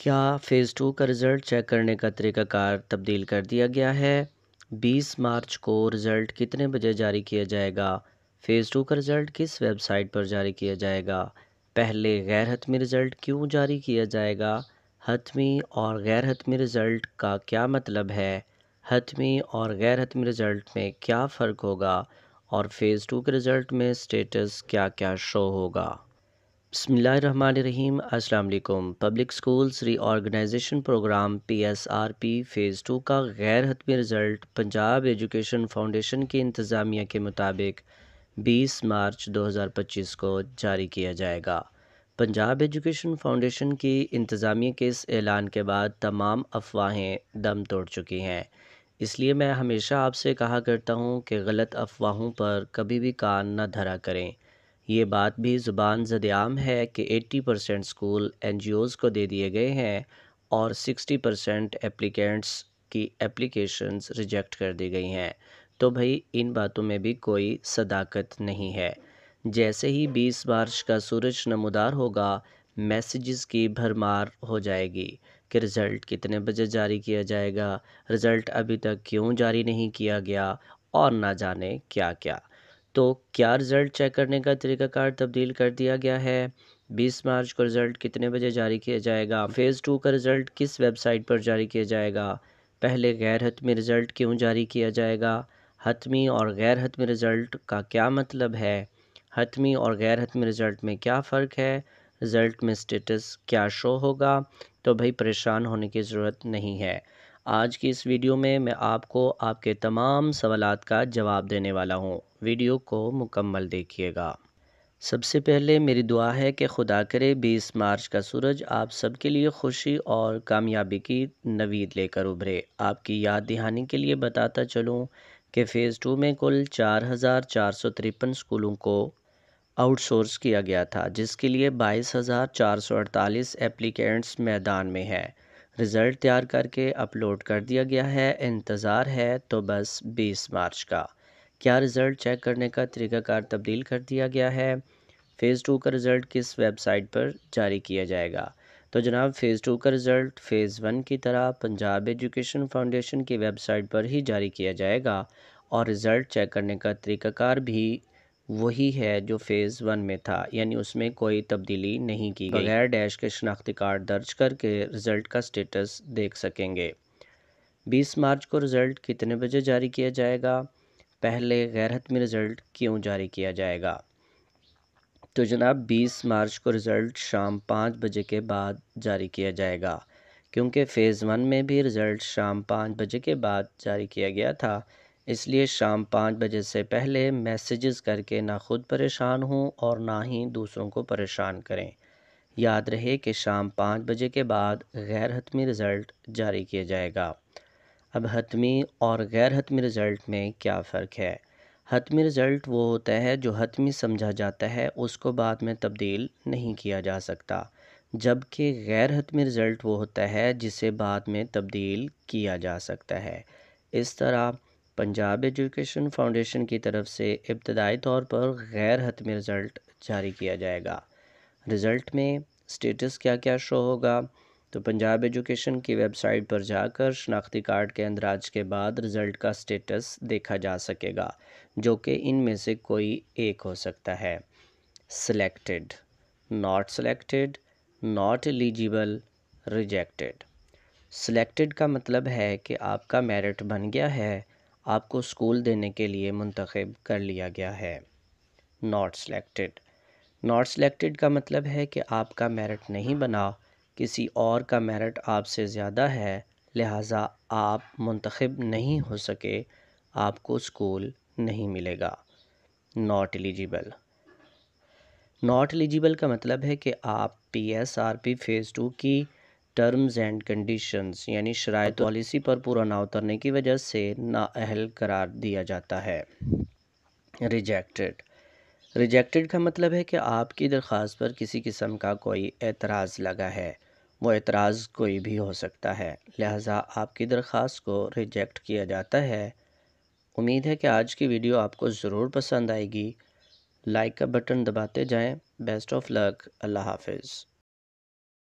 کیا فیز 2 کا result check کرنے کا طریقہ کار تبدیل کر دیا گیا ہے؟ 20 مارچ کو رزلٹ کتنے بجے جاری کیا جائے گا؟ فیز 2 کا رزلٹ کس ویب سائٹ پر جاری کیا جائے گا؟ پہلے غیر حتمی رزلٹ کیوں جاری کیا جائے گا؟ حتمی اور غیر حتمی رزلٹ کا کیا مطلب ہے؟ حتمی اور غیر حتمی رزلٹ میں کیا فرق ہوگا؟ اور فیز 2 کے رزلٹ میں سٹیٹس کیا کیا شو ہوگا؟ بسم اللہ الرحمن الرحیم۔ السلام علیکم۔ پبلک سکولز ری آرگنائزیشن پروگرام PSRP فیز 2 کا غیر حتمی رزلٹ پنجاب ایجوکیشن فاؤنڈیشن کی انتظامیہ کے مطابق 20 مارچ 2025 کو جاری کیا جائے گا۔ پنجاب ایجوکیشن فاؤنڈیشن کی انتظامیہ کے اس اعلان کے بعد تمام افواہیں دم توڑ چکی ہیں، اس لیے میں ہمیشہ آپ سے کہا کرتا ہوں کہ غلط افواہوں پر کبھی بھی کان نہ دھرا کریں۔ یہ بات بھی زبان زد عام ہے کہ 80% اسکول NGOs کو دے دیے گئے ہیں اور 60% ایپلیکینٹس کی اپلیکیشنز ریجیکٹ کر دی گئی ہیں، تو بھئی ان باتوں میں بھی کوئی صداقت نہیں ہے۔ جیسے ہی 20 مارچ کا سورج نمودار ہوگا، میسیجز کی بھرمار ہو جائے گی کہ رزلٹ کتنے بجے جاری کیا جائے گا، رزلٹ ابھی تک کیوں جاری نہیں کیا گیا، اور نہ جانے کیا کیا۔ تو کیا رزلٹ چیک کرنے کا طریقہ کار تبدیل کر دیا گیا ہے؟ 20 مارچ کو رزلٹ کتنے بجے جاری کیا جائے گا؟ فیز 2 کا رزلٹ کس ویب سائٹ پر جاری کیا جائے گا؟ پہلے غیر حتمی رزلٹ کیوں جاری کیا جائے گا؟ حتمی اور غیر حتمی رزلٹ کا کیا مطلب ہے؟ حتمی اور غیر حتمی رزلٹ میں کیا فرق ہے؟ رزلٹ میں سٹیٹس کیا شو ہوگا؟ تو بھئی پریشان ہونے کی ضرورت نہیں ہے۔ آج کی اس ویڈیو میں آپ کو آپ کے تمام سوالات کا جواب دینے والا ہوں۔ ویڈیو کو مکمل دیکھیے گا۔ سب سے پہلے میری دعا ہے کہ خدا کرے 20 مارچ کا سورج آپ سب کے لیے خوشی اور کامیابی کی نوید لے کر ابھرے۔ آپ کی یاد دہانی کے لیے بتاتا چلوں کہ فیز 2 میں کل 4453 اسکولوں کو آؤٹ سورس کیا گیا تھا، جس کے لیے 22448 ایپلیکینٹس میدان میں ہیں۔ رزلٹ تیار کر کے اپلوڈ کر دیا گیا ہے، انتظار ہے تو بس 20 مارچ کا۔ کیا رزلٹ چیک کرنے کا طریقہ کار تبدیل کر دیا گیا ہے؟ فیز 2 کا رزلٹ کس ویب سائٹ پر جاری کیا جائے گا؟ تو جناب فیز 2 کا رزلٹ فیز 1 کی طرح پنجاب ایجوکیشن فاؤنڈیشن کی ویب سائٹ پر ہی جاری کیا جائے گا، اور رزلٹ چیک کرنے کا طریقہ کار بھی وہی ہے جو فیز 1 میں تھا، یعنی اس میں کوئی تبدیلی نہیں کی گئی۔ بغیر ڈیش کے شناختی کارڈ درج کر کے رزلٹ کا سٹیٹس دیکھ سکیں گے۔ 20 مارچ کو رزلٹ کتنے بجے جاری کیا جائے گا؟ پہلے غیر حتمی رزلٹ کیوں جاری کیا جائے گا؟ تو جناب 20 مارچ کو رزلٹ شام 5 بجے کے بعد جاری کیا جائے گا، کیونکہ فیز 1 میں بھی رزلٹ شام 5 بجے کے بعد جاری کیا گیا تھا، اس لیے شام 5 بجے سے پہلے میسیجز کر کے نہ خود پریشان ہوں اور نہ ہی دوسروں کو پریشان کریں۔ یاد رہے کہ شام 5 بجے کے بعد غیر حتمی رزلٹ جاری کیا جائے گا۔ اب حتمی اور غیر حتمی رزلٹ میں کیا فرق ہے؟ حتمی رزلٹ وہ ہوتا ہے جو حتمی سمجھا جاتا ہے، اس کو بعد میں تبدیل نہیں کیا جا سکتا، جبکہ غیر حتمی رزلٹ وہ ہوتا ہے جسے بعد میں تبدیل کیا جا سکتا ہے۔ اس طرح پنجاب ایجوکیشن فاؤنڈیشن کی طرف سے ابتدائی طور پر غیر حتمی رزلٹ جاری کیا جائے گا۔ رزلٹ میں سٹیٹس کیا کیا شو ہوگا؟ تو پنجاب ایجوکیشن کی ویب سائٹ پر جا کر شناختی کارڈ کے اندراج کے بعد رزلٹ کا سٹیٹس دیکھا جا سکے گا، جو کہ ان میں سے کوئی ایک ہو سکتا ہے: selected, not selected, not eligible, rejected. Selected کا مطلب ہے کہ آپ کا میرٹ بن گیا ہے، آپ کو اسکول دینے کے لیے منتخب کر لیا گیا ہے۔ ناٹ سلیکٹڈ، ناٹ سلیکٹڈ کا مطلب ہے کہ آپ کا میرٹ نہیں بنا، کسی اور کا میرٹ آپ سے زیادہ ہے، لہٰذا آپ منتخب نہیں ہو سکے، آپ کو اسکول نہیں ملے گا۔ ناٹ ایلیجیبل، ناٹ ایلیجیبل کا مطلب ہے کہ آپ PSRP فیز 2 کی ٹرمز اینڈ کنڈیشنز یعنی شرائط پالیسی پر پورا نہ اترنے کی وجہ سے نااہل قرار دیا جاتا ہے۔ ریجیکٹڈ، ریجیکٹڈ کا مطلب ہے کہ آپ کی درخواست پر کسی قسم کا کوئی اعتراض لگا ہے، وہ اعتراض کوئی بھی ہو سکتا ہے، لہٰذا آپ کی درخواست کو ریجیکٹ کیا جاتا ہے۔ امید ہے کہ آج کی ویڈیو آپ کو ضرور پسند آئے گی۔ لائک کا بٹن دباتے جائیں۔ بیسٹ آف لک۔ اللہ حافظ۔